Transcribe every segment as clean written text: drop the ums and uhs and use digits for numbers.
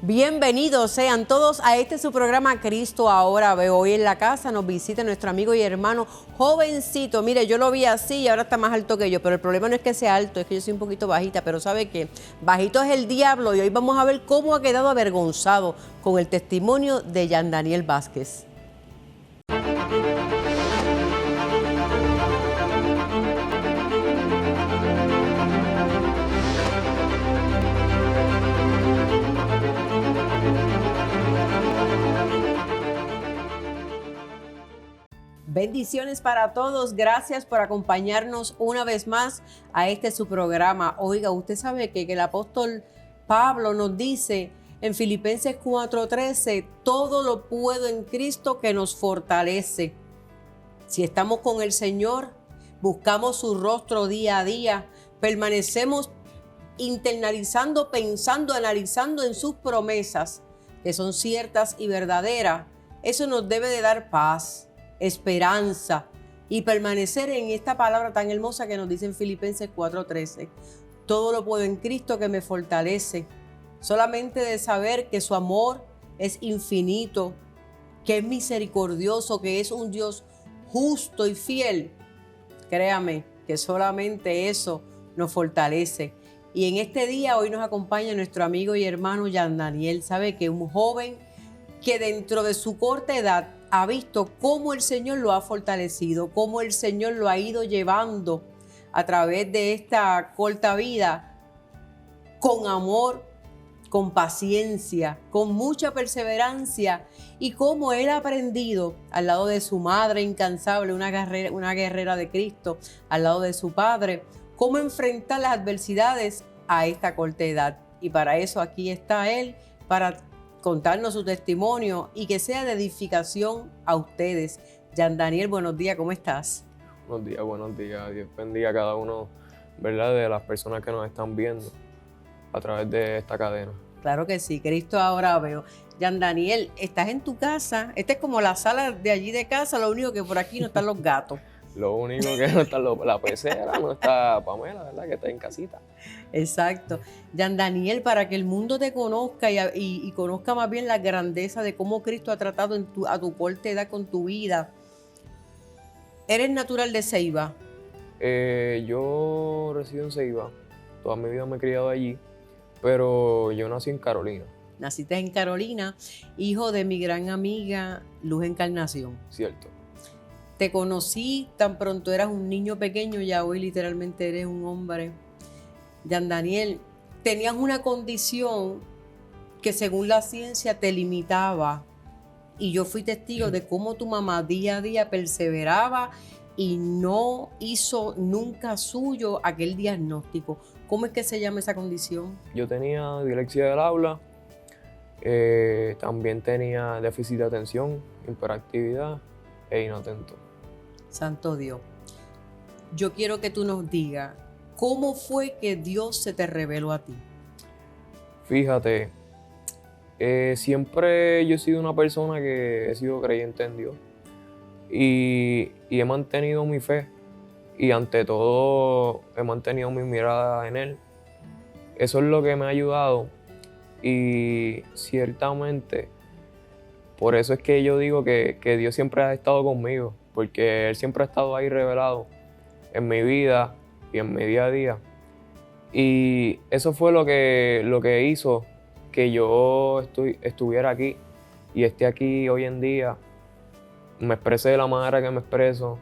Bienvenidos sean todos a este su programa Cristo Ahora Veo. Hoy en la casa nos visita nuestro amigo y hermano jovencito. Mire, yo lo vi así y ahora está más alto que yo, pero el problema no es que sea alto, es que yo soy un poquito bajita, pero ¿sabe qué? Bajito es el diablo y hoy vamos a ver cómo ha quedado avergonzado con el testimonio de Jean Daniel Vázquez. Bendiciones para todos, gracias por acompañarnos una vez más a este su programa. Oiga, usted sabe que el apóstol Pablo nos dice en Filipenses 4:13, todo lo puedo en Cristo que nos fortalece. Si estamos con el Señor, buscamos su rostro día a día, permanecemos internalizando, pensando, analizando en sus promesas, que son ciertas y verdaderas, eso nos debe de dar paz, esperanza y permanecer en esta palabra tan hermosa que nos dice en Filipenses 4:13. Todo lo puedo en Cristo que me fortalece. Solamente de saber que su amor es infinito, que es misericordioso, que es un Dios justo y fiel. Créame que solamente eso nos fortalece. Y en este día hoy nos acompaña nuestro amigo y hermano Jean Daniel. Sabe que un joven que dentro de su corta edad ha visto cómo el Señor lo ha fortalecido, cómo el Señor lo ha ido llevando a través de esta corta vida, con amor, con paciencia, con mucha perseverancia, y cómo él ha aprendido al lado de su madre incansable, una guerrera de Cristo, al lado de su padre, cómo enfrentar las adversidades a esta corta edad. Y para eso aquí está él, para contarnos su testimonio y que sea de edificación a ustedes. Jean Daniel, buenos días, ¿cómo estás? Buenos días. Dios bendiga a cada uno, ¿verdad?, de las personas que nos están viendo a través de esta cadena. Claro que sí, Cristo Ahora Veo. Jean Daniel, estás en tu casa. Esta es como la sala de allí de casa, lo único que por aquí no están los gatos. Lo único que no está la pecera, no está Pamela, ¿verdad?, que está en casita. Exacto. Jean Daniel, para que el mundo te conozca y conozca más bien la grandeza de cómo Cristo ha tratado a tu corta edad con tu vida. ¿Eres natural de Ceiba? Yo resido en Ceiba, toda mi vida me he criado allí, pero yo nací en Carolina. Naciste en Carolina, hijo de mi gran amiga Luz Encarnación. Cierto. Te conocí tan pronto eras un niño pequeño, ya hoy literalmente eres un hombre. Jean Daniel, tenías una condición que según la ciencia te limitaba, y yo fui testigo de cómo tu mamá día a día perseveraba y no hizo nunca suyo aquel diagnóstico. ¿Cómo es que se llama esa condición? Yo tenía dislexia del habla, también tenía déficit de atención, hiperactividad e inatento. Santo Dios. Yo quiero que tú nos digas, ¿cómo fue que Dios se te reveló a ti? Fíjate, siempre yo he sido una persona que he sido creyente en Dios y he mantenido mi fe y ante todo he mantenido mi mirada en Él. Eso es lo que me ha ayudado y ciertamente por eso es que yo digo que Dios siempre ha estado conmigo, porque Él siempre ha estado ahí revelado en mi vida y en mi día a día. Y eso fue lo que hizo que yo estuviera aquí y esté aquí hoy en día, me expresé de la manera que me expreso,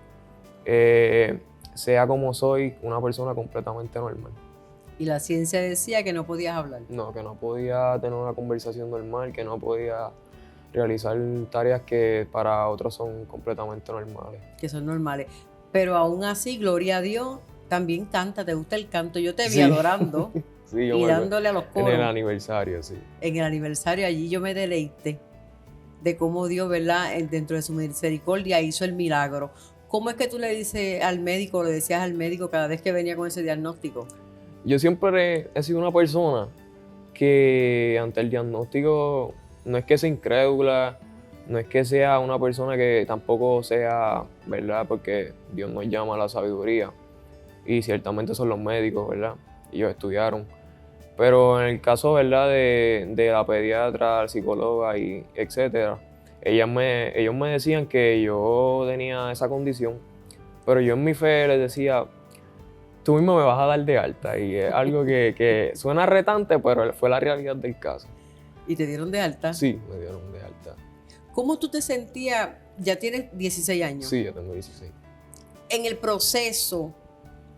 sea como soy, una persona completamente normal. Y la ciencia decía que no podías hablar. No, que no podía tener una conversación normal, que no podía realizar tareas que para otros son completamente normales. Que son normales. Pero aún así, gloria a Dios, también canta, te gusta el canto. Yo te vi Sí. adorando Sí, y dándole a los coros. En el aniversario, sí. En el aniversario allí yo me deleité de cómo Dios, ¿verdad?, dentro de su misericordia hizo el milagro. ¿Cómo es que tú le decías al médico cada vez que venía con ese diagnóstico? Yo siempre he sido una persona que ante el diagnóstico no es que sea incrédula, no es que sea una persona que tampoco sea, ¿verdad?, porque Dios nos llama a la sabiduría y ciertamente son los médicos, ¿verdad? Ellos estudiaron. Pero en el caso, ¿verdad? De la pediatra, la psicóloga y etcétera, ellos me decían que yo tenía esa condición, pero yo en mi fe les decía, tú mismo me vas a dar de alta. Y es algo que suena retante, pero fue la realidad del caso. ¿Y te dieron de alta? Sí, me dieron de alta. ¿Cómo tú te sentías? Ya tienes 16 años. Sí, yo tengo 16. En el proceso,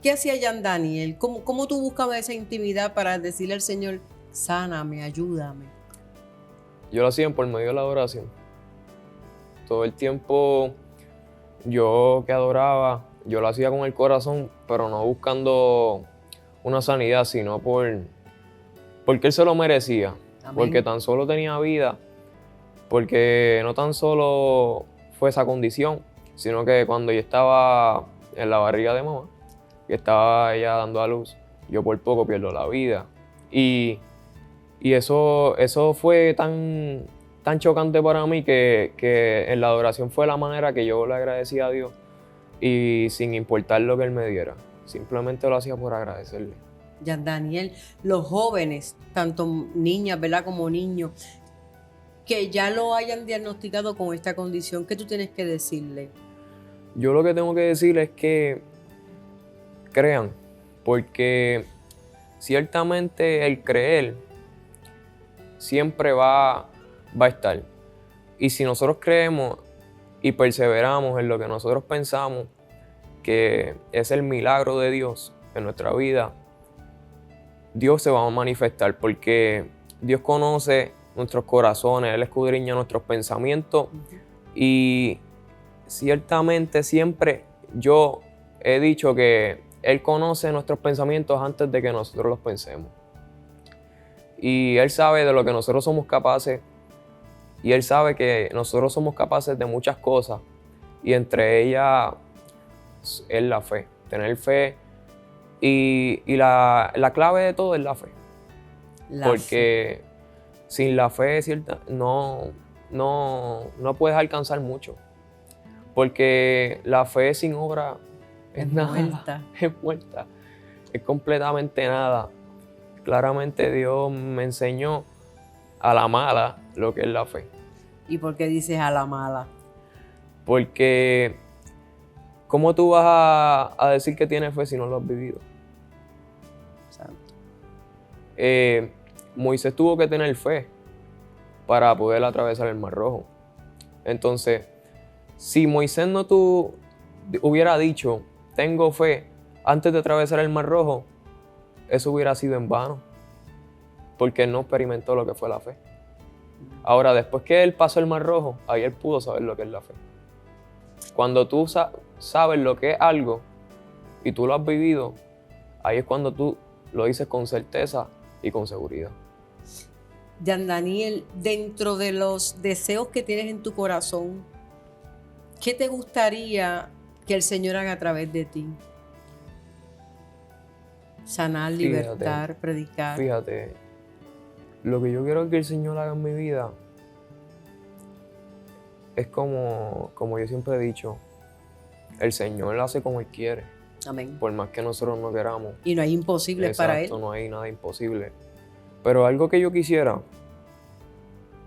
¿qué hacía Jan Daniel? ¿Cómo tú buscabas esa intimidad para decirle al Señor, sáname, ayúdame? Yo lo hacía por medio de la oración. Todo el tiempo yo que adoraba, yo lo hacía con el corazón, pero no buscando una sanidad, sino porque Él se lo merecía. Amén. Porque tan solo tenía vida, porque no tan solo fue esa condición, sino que cuando yo estaba en la barriga de mamá, que estaba ella dando a luz, yo por poco pierdo la vida. Y eso fue tan chocante para mí que en la adoración fue la manera que yo le agradecí a Dios y sin importar lo que Él me diera. Simplemente lo hacía por agradecerle. Jan Daniel, los jóvenes, tanto niñas, ¿verdad?, como niños, que ya lo hayan diagnosticado con esta condición, ¿qué tú tienes que decirle? Yo lo que tengo que decir es que crean, porque ciertamente el creer siempre va a estar. Y si nosotros creemos y perseveramos en lo que nosotros pensamos que es el milagro de Dios en nuestra vida, Dios se va a manifestar, porque Dios conoce nuestros corazones, Él escudriña nuestros pensamientos y ciertamente siempre yo he dicho que Él conoce nuestros pensamientos antes de que nosotros los pensemos. Y Él sabe de lo que nosotros somos capaces y Él sabe que nosotros somos capaces de muchas cosas y entre ellas es la fe, tener fe. Y la clave de todo es la fe. Porque sin la fe no puedes alcanzar mucho. Porque la fe sin obra es nada. Muerta. Es muerta. Es completamente nada. Claramente Dios me enseñó a la mala lo que es la fe. ¿Y por qué dices a la mala? Porque ¿cómo tú vas a decir que tienes fe si no lo has vivido? Santo. Moisés tuvo que tener fe para poder atravesar el Mar Rojo. Entonces, si Moisés no hubiera dicho, tengo fe, antes de atravesar el Mar Rojo, eso hubiera sido en vano, porque él no experimentó lo que fue la fe. Ahora, después que él pasó el Mar Rojo, ahí él pudo saber lo que es la fe. Cuando tú sabes lo que es algo y tú lo has vivido, ahí es cuando tú lo dices con certeza y con seguridad. Jan Daniel, dentro de los deseos que tienes en tu corazón, ¿qué te gustaría que el Señor haga a través de ti? Sanar, libertar, predicar. Fíjate, lo que yo quiero que el Señor haga en mi vida es como yo siempre he dicho, el Señor lo hace como Él quiere. Amén. Por más que nosotros no queramos. Y no hay imposibles para Él. No hay nada imposible. Pero algo que yo quisiera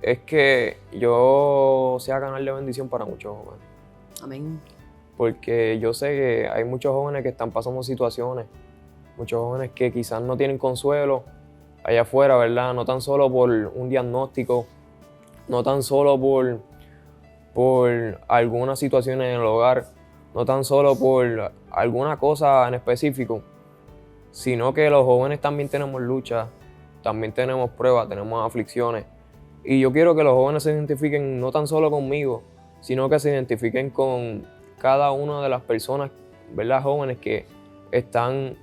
es que yo sea canal de bendición para muchos jóvenes. Amén. Porque yo sé que hay muchos jóvenes que están pasando situaciones, muchos jóvenes que quizás no tienen consuelo allá afuera, ¿verdad? No tan solo por un diagnóstico, no tan solo por algunas situaciones en el hogar, no tan solo por alguna cosa en específico, sino que los jóvenes también tenemos luchas, también tenemos pruebas, tenemos aflicciones. Y yo quiero que los jóvenes se identifiquen no tan solo conmigo, sino que se identifiquen con cada una de las personas, ¿verdad?, jóvenes que están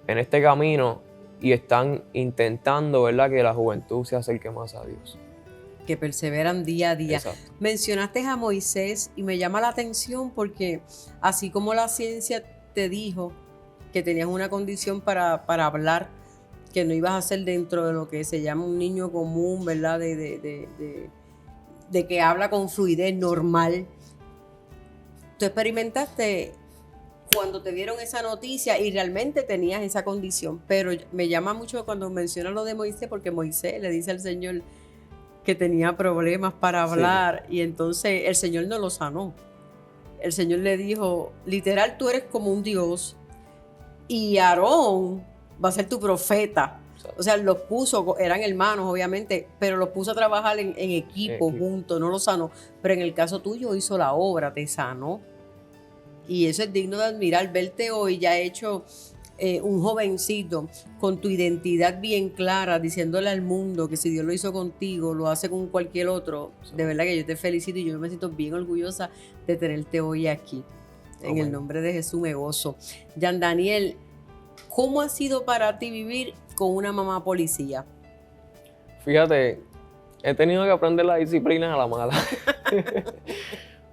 en este camino y están intentando, ¿verdad?, que la juventud se acerque más a Dios. Que perseveran día a día. Exacto. Mencionaste a Moisés y me llama la atención porque así como la ciencia te dijo que tenías una condición para hablar, que no ibas a ser dentro de lo que se llama un niño común, ¿verdad? De que habla con fluidez normal. Tú experimentaste cuando te dieron esa noticia y realmente tenías esa condición. Pero me llama mucho cuando menciona lo de Moisés, porque Moisés le dice al Señor que tenía problemas para hablar, y entonces el Señor no lo sanó. El Señor le dijo, literal, tú eres como un Dios y Aarón va a ser tu profeta. O sea, los puso, eran hermanos obviamente, pero los puso a trabajar en equipo, juntos, no los sanó. Pero en el caso tuyo hizo la obra, te sanó. Y eso es digno de admirar, verte hoy ya hecho un jovencito con tu identidad bien clara, diciéndole al mundo que si Dios lo hizo contigo, lo hace con cualquier otro. De verdad que yo te felicito y yo me siento bien orgullosa de tenerte hoy aquí. En el nombre de Jesús me gozo. Jan Daniel, ¿cómo ha sido para ti vivir con una mamá policía? Fíjate, he tenido que aprender la disciplina a la mala.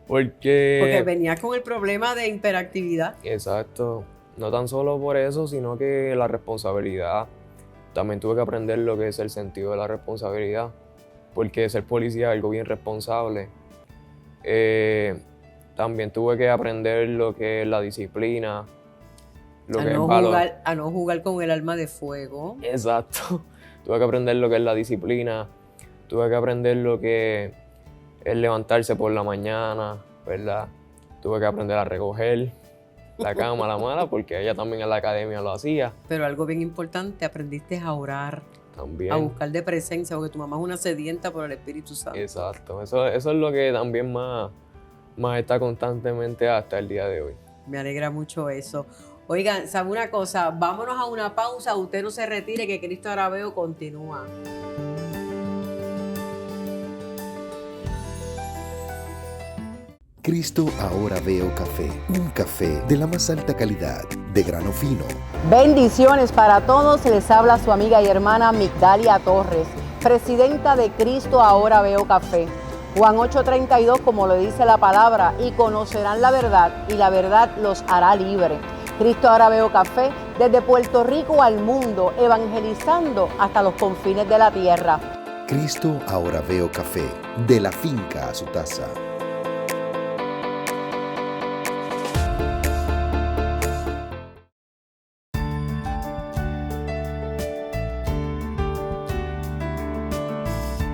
Porque venías con el problema de hiperactividad. Exacto. No tan solo por eso, sino que la responsabilidad. También tuve que aprender lo que es el sentido de la responsabilidad. Porque ser policía es algo bien responsable. También tuve que aprender lo que es la disciplina. A no jugar con el arma de fuego. Exacto. Tuve que aprender lo que es la disciplina. Tuve que aprender lo que es levantarse por la mañana, ¿verdad? Tuve que aprender a recoger la cama a la mala, porque ella también en la academia lo hacía. Pero algo bien importante, aprendiste a orar. También. A buscar de presencia, porque tu mamá es una sedienta por el Espíritu Santo. Exacto. Eso es lo que también más está constantemente hasta el día de hoy. Me alegra mucho eso. Oigan, ¿sabe una cosa? Vámonos a una pausa. Usted no se retire, que Cristo Ahora Veo continúa. Cristo Ahora Veo Café, un café de la más alta calidad, de grano fino. Bendiciones para todos, les habla su amiga y hermana Migdalia Torres, presidenta de Cristo Ahora Veo Café. Juan 8:32, como lo dice la palabra, y conocerán la verdad, y la verdad los hará libre. Cristo Ahora Veo Café, desde Puerto Rico al mundo, evangelizando hasta los confines de la tierra. Cristo Ahora Veo Café, de la finca a su taza.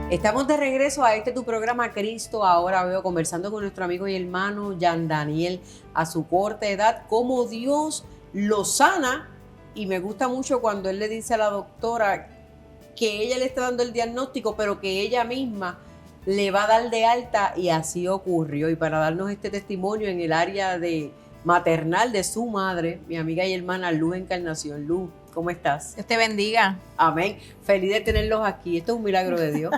Estamos de regreso a tu programa Cristo Ahora Veo, conversando con nuestro amigo y hermano Jan Daniel, a su corta edad, cómo Dios lo sana. Y me gusta mucho cuando él le dice a la doctora que ella le está dando el diagnóstico, pero que ella misma le va a dar de alta, y así ocurrió. Y para darnos este testimonio en el área de maternal de su madre, mi amiga y hermana Luz Encarnación. Luz, ¿cómo estás? Dios te bendiga. Amén. Feliz de tenerlos aquí. Esto es un milagro de Dios.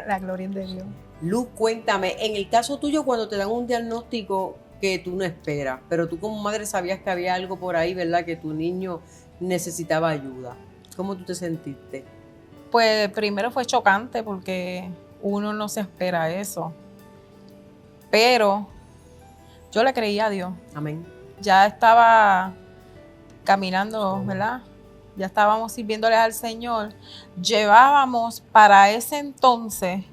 La gloria es de Dios. Luz, cuéntame, en el caso tuyo, cuando te dan un diagnóstico que tú no esperas, pero tú como madre sabías que había algo por ahí, ¿verdad? Que tu niño necesitaba ayuda. ¿Cómo tú te sentiste? Pues primero fue chocante porque uno no se espera eso. Pero yo le creía a Dios. Amén. Ya estaba caminando, ¿verdad? Ya estábamos sirviéndoles al Señor. Llevábamos para ese entonces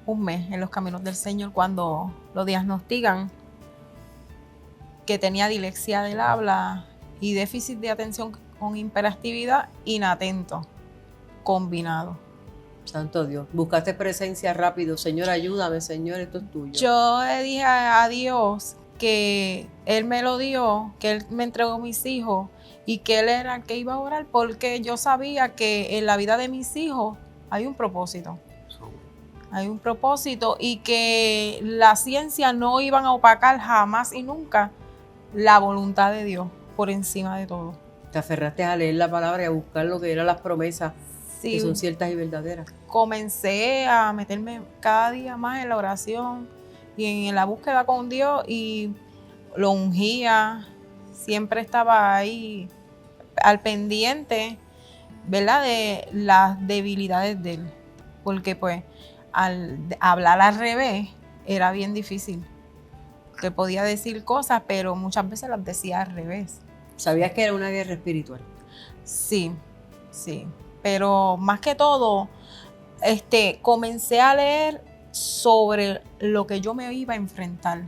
un mes en los caminos del Señor cuando lo diagnostican que tenía dislexia del habla y déficit de atención con hiperactividad inatento combinado. Santo Dios. Buscaste presencia rápido. Señor, ayúdame, Señor, esto es tuyo. Yo le dije a Dios que Él me lo dio, que Él me entregó mis hijos y que Él era el que iba a orar, porque yo sabía que en la vida de mis hijos hay un propósito. Hay un propósito y que la ciencia no iban a opacar jamás y nunca la voluntad de Dios por encima de todo. Te aferraste a leer la palabra y a buscar lo que eran las promesas, sí, que son ciertas y verdaderas. Comencé a meterme cada día más en la oración y en la búsqueda con Dios, y lo ungía, siempre estaba ahí al pendiente, ¿verdad?, de las debilidades de él, porque pues al hablar al revés era bien difícil, que podía decir cosas, pero muchas veces las decía al revés. ¿Sabías que era una guerra espiritual? Sí, sí, pero más que todo, comencé a leer sobre lo que yo me iba a enfrentar.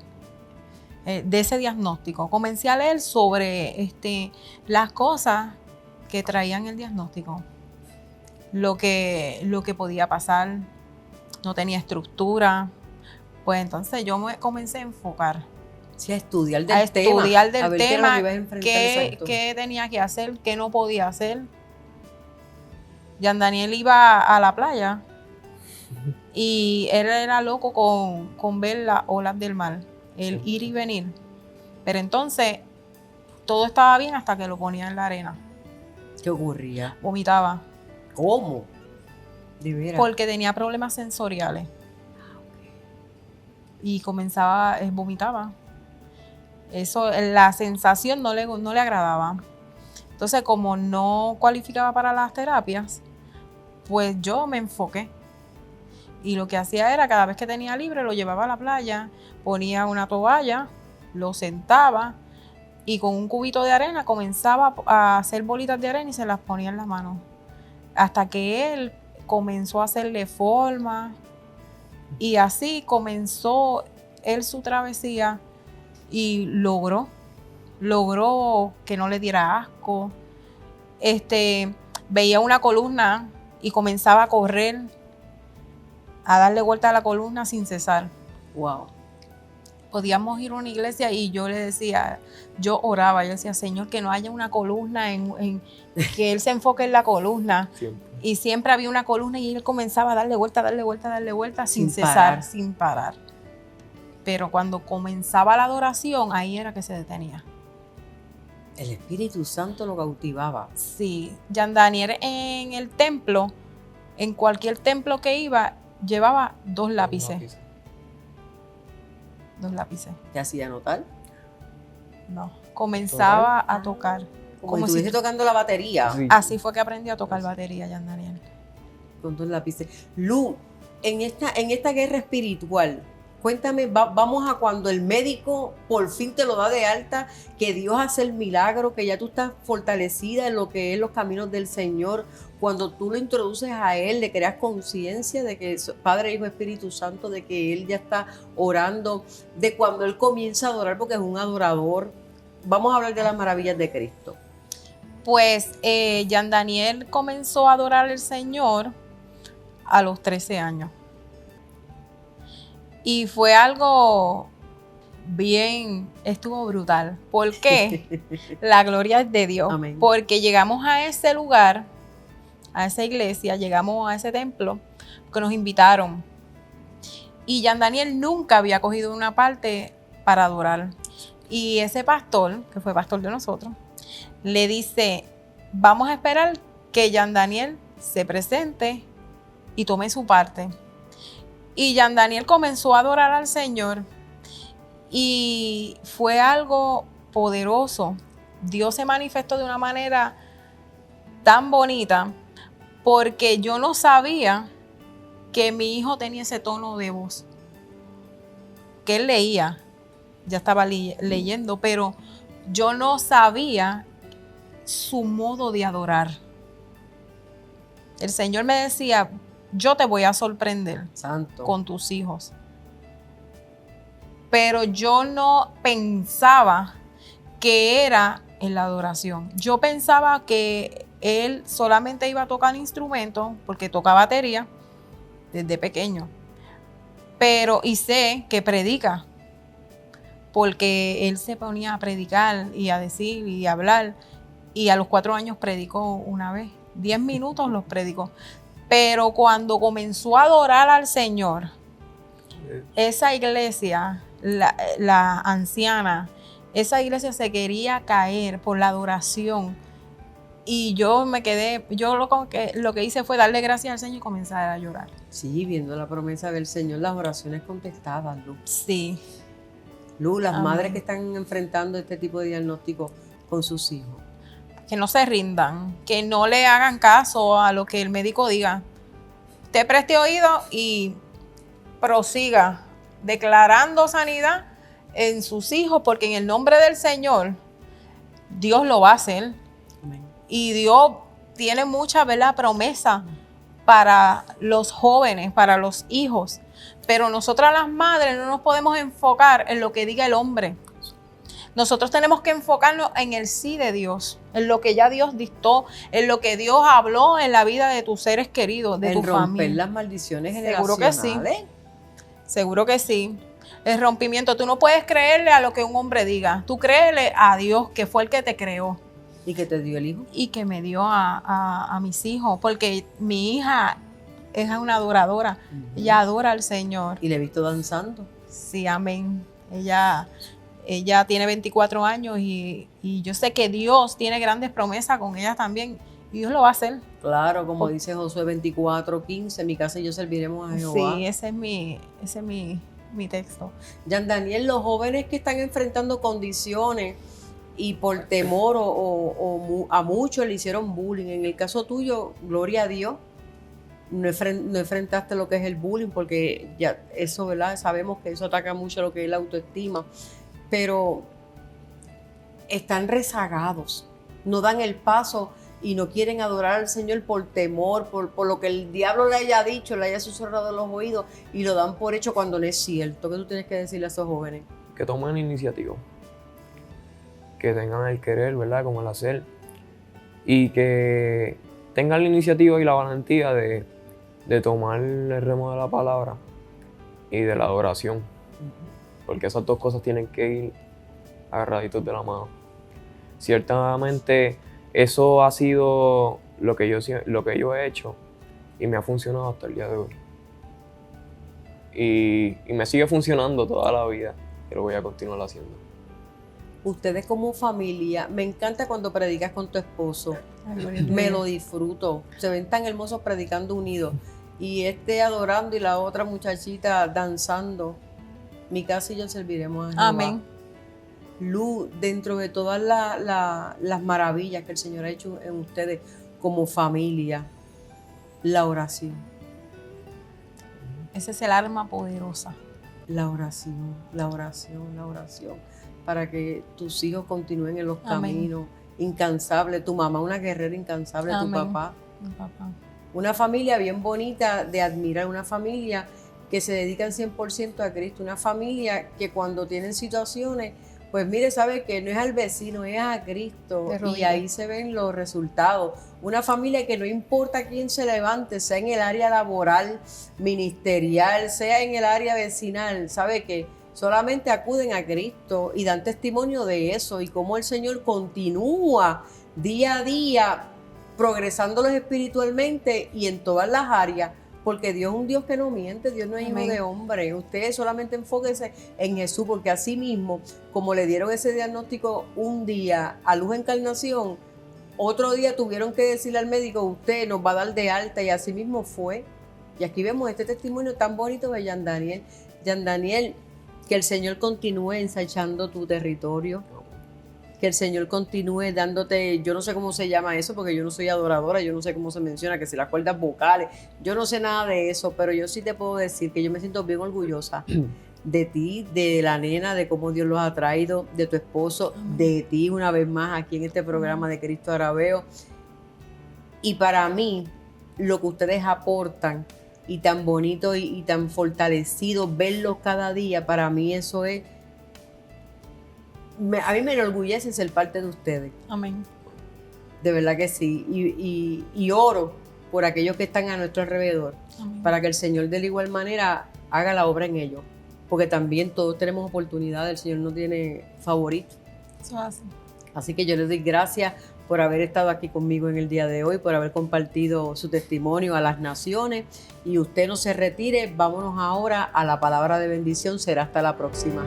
de ese diagnóstico. Comencé a leer sobre las cosas que traían el diagnóstico, lo que podía pasar, no tenía estructura. Pues entonces yo me comencé a enfocar. Sí, a estudiar A del tema. estudiar del a ver qué era lo tema, que ibas a enfrentar, exacto. qué tenía que hacer, qué no podía hacer. Jean Daniel iba a la playa y él era loco con ver las olas del mar, el ir y venir. Pero entonces todo estaba bien hasta que lo ponía en la arena. ¿Qué ocurría? Vomitaba. ¿Cómo? De veras. Porque tenía problemas sensoriales. Y comenzaba, vomitaba. Eso, la sensación no le agradaba. Entonces, como no cualificaba para las terapias, pues yo me enfoqué. Y lo que hacía era, cada vez que tenía libre, lo llevaba a la playa, ponía una toalla, lo sentaba y con un cubito de arena comenzaba a hacer bolitas de arena y se las ponía en la mano. Hasta que él comenzó a hacerle forma y así comenzó él su travesía y logró que no le diera asco. Veía una columna y comenzaba a correr, a darle vuelta a la columna sin cesar. Wow. Podíamos ir a una iglesia y yo le decía, yo oraba, yo decía, Señor, que no haya una columna, que Él se enfoque en la columna. Siempre. Y siempre había una columna y él comenzaba a darle vuelta, sin cesar, parar. sin parar. Pero cuando comenzaba la adoración, ahí era que se detenía. El Espíritu Santo lo cautivaba. Sí, Jean Daniel en el templo, en cualquier templo que iba, llevaba 2 lápices. 2 lápices. ¿Te hacía notar? No, comenzaba a tocar. Como si estuviese tocando la batería. Sí. Así fue que aprendí a tocar batería, Jean Daniel. Con 2 lápices. Lu, en esta guerra espiritual, cuéntame, vamos a cuando el médico por fin te lo da de alta, que Dios hace el milagro, que ya tú estás fortalecida en lo que es los caminos del Señor. Cuando tú lo introduces a Él, le creas conciencia de que es Padre, Hijo, Espíritu Santo, de que Él ya está orando, de cuando Él comienza a adorar, porque es un adorador. Vamos a hablar de las maravillas de Cristo. Pues Jean Daniel comenzó a adorar al Señor a los 13 años. Y fue algo estuvo brutal. ¿Por qué? La gloria es de Dios. Amén. Porque llegamos a ese lugar, a esa iglesia, llegamos a ese templo, que nos invitaron. Y Jean Daniel nunca había cogido una parte para adorar. Y ese pastor, que fue pastor de nosotros, le dice, vamos a esperar que Jean Daniel se presente y tome su parte. Y Jean Daniel comenzó a adorar al Señor y fue algo poderoso. Dios se manifestó de una manera tan bonita porque yo no sabía que mi hijo tenía ese tono de voz. Que él leía, ya estaba leyendo, pero yo no sabía su modo de adorar. El Señor me decía, yo te voy a sorprender Santo. con tus hijos. Pero yo no pensaba que era en la adoración. Yo pensaba que él solamente iba a tocar instrumentos porque toca batería desde pequeño. Y sé que predica porque él se ponía a predicar y a decir y a hablar. Y a los 4 años predicó una vez. 10 minutos los predicó. Pero cuando comenzó a adorar al Señor, esa iglesia, la anciana, esa iglesia se quería caer por la adoración. Y yo me quedé, lo que hice fue darle gracias al Señor y comenzar a llorar. Sí, viendo la promesa del Señor, las oraciones contestadas, Lu. Sí. Lu, las Amén. madres que están enfrentando este tipo de diagnóstico con sus hijos. Que no se rindan, que no le hagan caso a lo que el médico diga. Usted preste oído y prosiga declarando sanidad en sus hijos, porque en el nombre del Señor, Dios lo va a hacer. Amén. Y Dios tiene mucha, ¿verdad?, promesa para los jóvenes, para los hijos. Pero nosotras las madres no nos podemos enfocar en lo que diga el hombre. Nosotros tenemos que enfocarnos en el sí de Dios, en lo que ya Dios dictó, en lo que Dios habló en la vida de tus seres queridos, de tu familia. Romper las maldiciones Seguro que generacionales. sí. Seguro que sí. El rompimiento, tú no puedes creerle a lo que un hombre diga. Tú créele a Dios, que fue el que te creó. ¿Y que te dio el hijo? Y que me dio a mis hijos, porque mi hija es una adoradora. Ella adora al Señor. Y le he visto danzando. Sí, amén. Ella tiene 24 años y yo sé que Dios tiene grandes promesas con ella también. Y Dios lo va a hacer. Claro, como dice Josué 24:15, en mi casa y yo serviremos a Jehová. Sí, ese es mi texto. Jan Daniel, los jóvenes que están enfrentando condiciones y por temor o a muchos le hicieron bullying. En el caso tuyo, gloria a Dios, no enfrentaste lo que es el bullying, porque ya eso, ¿verdad? Sabemos que eso ataca mucho lo que es la autoestima, pero están rezagados, no dan el paso y no quieren adorar al Señor por temor, por lo que el diablo le haya dicho, le haya susurrado en los oídos, y lo dan por hecho cuando no es cierto. ¿Qué tú tienes que decirle a esos jóvenes? Que tomen iniciativa, que tengan el querer, ¿verdad? Como el hacer, y que tengan la iniciativa y la valentía de tomar el remo de la palabra y de la adoración, porque esas dos cosas tienen que ir agarraditos de la mano. Ciertamente eso ha sido lo que yo he hecho y me ha funcionado hasta el día de hoy. Y me sigue funcionando toda la vida y lo voy a continuar haciendo. Ustedes como familia, me encanta cuando predicas con tu esposo. Me lo disfruto. Se ven tan hermosos predicando unidos. Y adorando y la otra muchachita danzando. Mi casa y yo serviremos a Jehová. Amén. Luz, dentro de todas las maravillas que el Señor ha hecho en ustedes como familia, la oración. Ese es el arma poderosa. La oración, la oración, la oración. Para que tus hijos continúen en los Amén. caminos, incansables. Tu mamá, una guerrera incansable, Amén. tu papá. Mi papá. Una familia bien bonita de admirar, una familia que se dedican 100% a Cristo, una familia que cuando tienen situaciones, pues mire, sabe que no es al vecino, es a Cristo, y ahí se ven los resultados. Una familia que no importa quién se levante, sea en el área laboral, ministerial, sea en el área vecinal, sabe que solamente acuden a Cristo y dan testimonio de eso y cómo el Señor continúa día a día progresándolos espiritualmente y en todas las áreas, porque Dios es un Dios que no miente, Dios no es hijo de hombre. Ustedes solamente enfóquense en Jesús, porque así mismo, como le dieron ese diagnóstico un día a Luz Encarnación, otro día tuvieron que decirle al médico, usted nos va a dar de alta, y así mismo fue. Y aquí vemos este testimonio tan bonito de Jan Daniel. Jan Daniel, que el Señor continúe ensanchando tu territorio, que el Señor continúe dándote, yo no sé cómo se llama eso, porque yo no soy adoradora, yo no sé cómo se menciona, que si las cuerdas vocales, yo no sé nada de eso, pero yo sí te puedo decir que yo me siento bien orgullosa de ti, de la nena, de cómo Dios los ha traído, de tu esposo, de ti una vez más aquí en este programa de Cristo Arabeo. Y para mí, lo que ustedes aportan, y tan bonito y tan fortalecido verlos cada día, para mí eso es, a mí me enorgullece ser parte de ustedes. Amén. De verdad que sí. Y oro por aquellos que están a nuestro alrededor. Amén. Para que el Señor de la igual manera haga la obra en ellos. Porque también todos tenemos oportunidades, el Señor no tiene favoritos. Eso hace. Así que yo les doy gracias por haber estado aquí conmigo en el día de hoy, por haber compartido su testimonio a las naciones. Y usted no se retire, vámonos ahora a la palabra de bendición. Será hasta la próxima.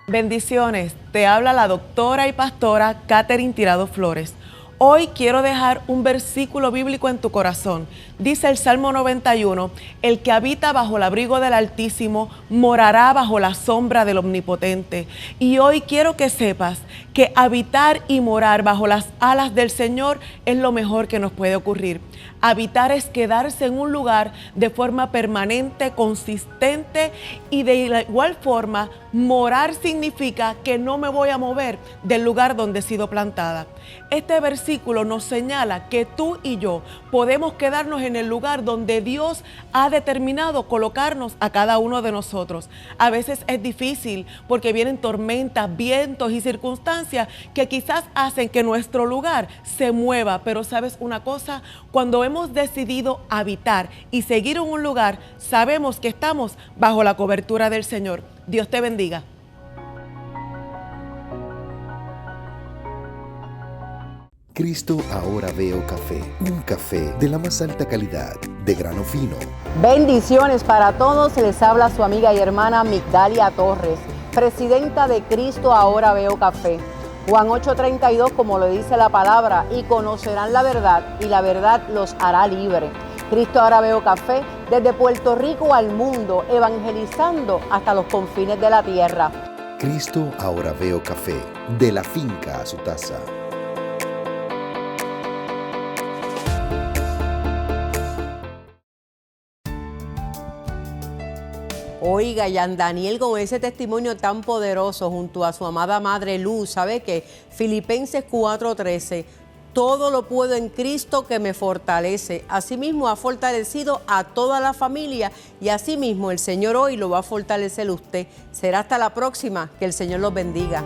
Bendiciones, te habla la doctora y pastora Catherine Tirado Flores. Hoy quiero dejar un versículo bíblico en tu corazón. Dice el Salmo 91, el que habita bajo el abrigo del Altísimo morará bajo la sombra del Omnipotente. Y hoy quiero que sepas que habitar y morar bajo las alas del Señor es lo mejor que nos puede ocurrir. Habitar es quedarse en un lugar de forma permanente, consistente, y de la igual forma, morar significa que no me voy a mover del lugar donde he sido plantada. Este versículo nos señala que tú y yo podemos quedarnos en el lugar donde Dios ha determinado colocarnos a cada uno de nosotros. A veces es difícil porque vienen tormentas, vientos y circunstancias que quizás hacen que nuestro lugar se mueva. Pero ¿sabes una cosa? Cuando hemos decidido habitar y seguir en un lugar, sabemos que estamos bajo la cobertura del Señor. Dios te bendiga. Cristo Ahora Veo Café, un café de la más alta calidad, de grano fino. Bendiciones para todos, les habla su amiga y hermana Migdalia Torres, presidenta de Cristo Ahora Veo Café. Juan 8:32, como lo dice la palabra, y conocerán la verdad, y la verdad los hará libre. Cristo Ahora Veo Café, desde Puerto Rico al mundo, evangelizando hasta los confines de la tierra. Cristo Ahora Veo Café, de la finca a su taza. Oiga, Yan Daniel, con ese testimonio tan poderoso junto a su amada madre Luz, ¿sabe qué? Filipenses 4:13, todo lo puedo en Cristo que me fortalece. Asimismo ha fortalecido a toda la familia y asimismo el Señor hoy lo va a fortalecer usted. Será hasta la próxima, que el Señor los bendiga.